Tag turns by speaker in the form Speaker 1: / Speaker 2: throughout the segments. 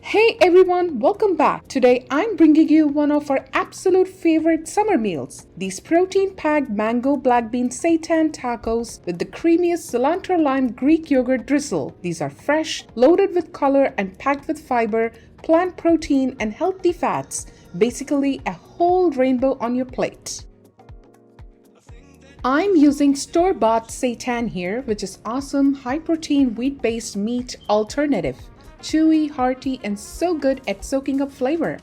Speaker 1: Hey everyone, welcome back. Today I'm bringing you one of our absolute favorite summer meals. These protein-packed mango black bean seitan tacos with the creamiest cilantro-lime Greek yogurt drizzle. These are fresh, loaded with color and packed with fiber, plant protein and healthy fats. Basically a whole rainbow on your plate. I'm using store-bought seitan here, which is awesome high-protein wheat-based meat alternative. Chewy, hearty, and so good at soaking up flavor.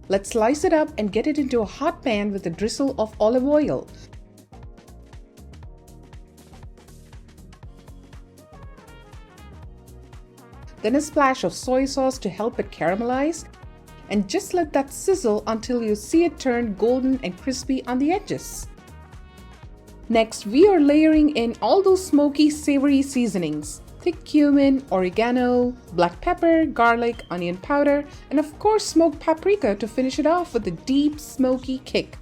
Speaker 1: Let's slice it up and get it into a hot pan with a drizzle of olive oil. Then a splash of soy sauce to help it caramelize. And just let that sizzle until you see it turn golden and crispy on the edges. Next, we are layering in all those smoky, savory seasonings. Thick cumin, oregano, black pepper, garlic, onion powder, and of course smoked paprika to finish it off with a deep, smoky kick.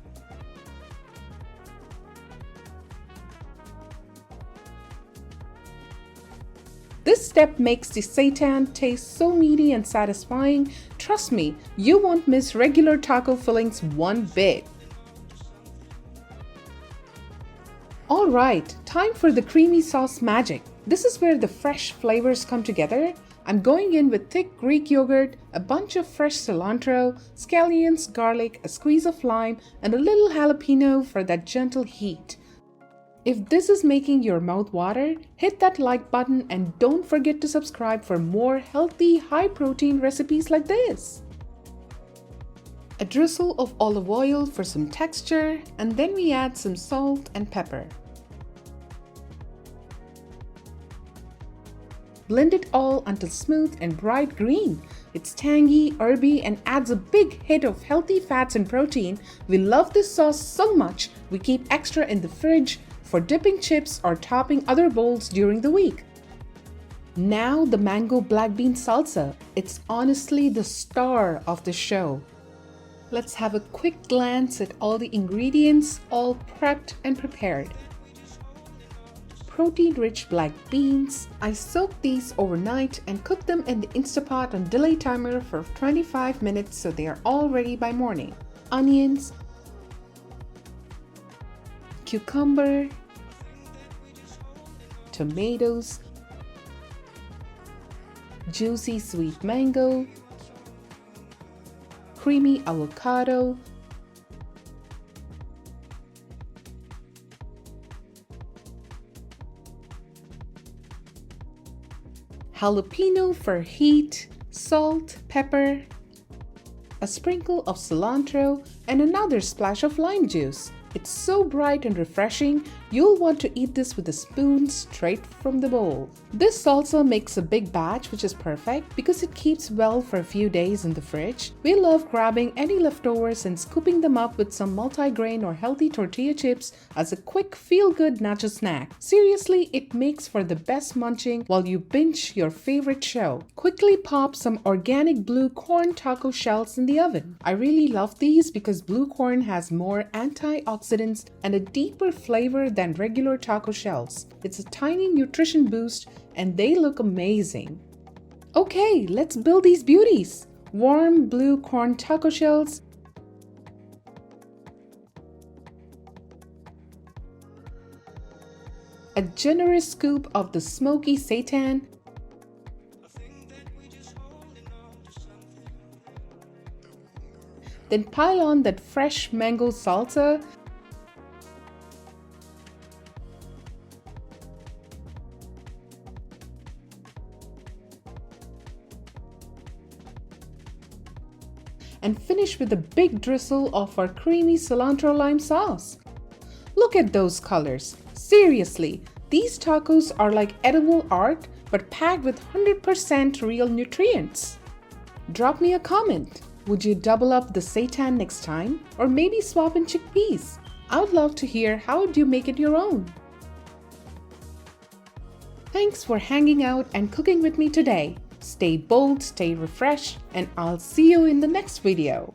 Speaker 1: This step makes the seitan taste so meaty and satisfying. Trust me, you won't miss regular taco fillings one bit. Alright, time for the creamy sauce magic. This is where the fresh flavors come together. I'm going in with thick Greek yogurt, a bunch of fresh cilantro, scallions, garlic, a squeeze of lime, and a little jalapeno for that gentle heat. If this is making your mouth water, hit that like button and don't forget to subscribe for more healthy, high-protein recipes like this. A drizzle of olive oil for some texture, and then we add some salt and pepper. Blend it all until smooth and bright green. It's tangy, herby, and adds a big hit of healthy fats and protein. We love this sauce so much, we keep extra in the fridge for dipping chips or topping other bowls during the week. Now the mango black bean salsa. It's honestly the star of the show. Let's have a quick glance at all the ingredients, all prepped and prepared. Protein-rich black beans. I soaked these overnight and cooked them in the Instapot on delay timer for 25 minutes so they are all ready by morning. Onions, cucumber, tomatoes, juicy sweet mango, creamy avocado, jalapeno for heat, salt, pepper, a sprinkle of cilantro, and another splash of lime juice. It's so bright and refreshing, you'll want to eat this with a spoon straight from the bowl. This salsa makes a big batch, which is perfect because it keeps well for a few days in the fridge. We love grabbing any leftovers and scooping them up with some multigrain or healthy tortilla chips as a quick feel-good nacho snack. Seriously, it makes for the best munching while you binge your favorite show. Quickly pop some organic blue corn taco shells in the oven. I really love these because blue corn has more antioxidants and a deeper flavor than regular taco shells. It's a tiny nutrition boost and they look amazing. Okay, let's build these beauties. Warm blue corn taco shells, a generous scoop of the smoky seitan, then pile on that fresh mango salsa, and finish with a big drizzle of our creamy cilantro-lime sauce. Look at those colors. Seriously, these tacos are like edible art but packed with 100% real nutrients. Drop me a comment. Would you double up the seitan next time? Or maybe swap in chickpeas? I would love to hear how do you make it your own. Thanks for hanging out and cooking with me today. Stay bold, stay refreshed, and I'll see you in the next video.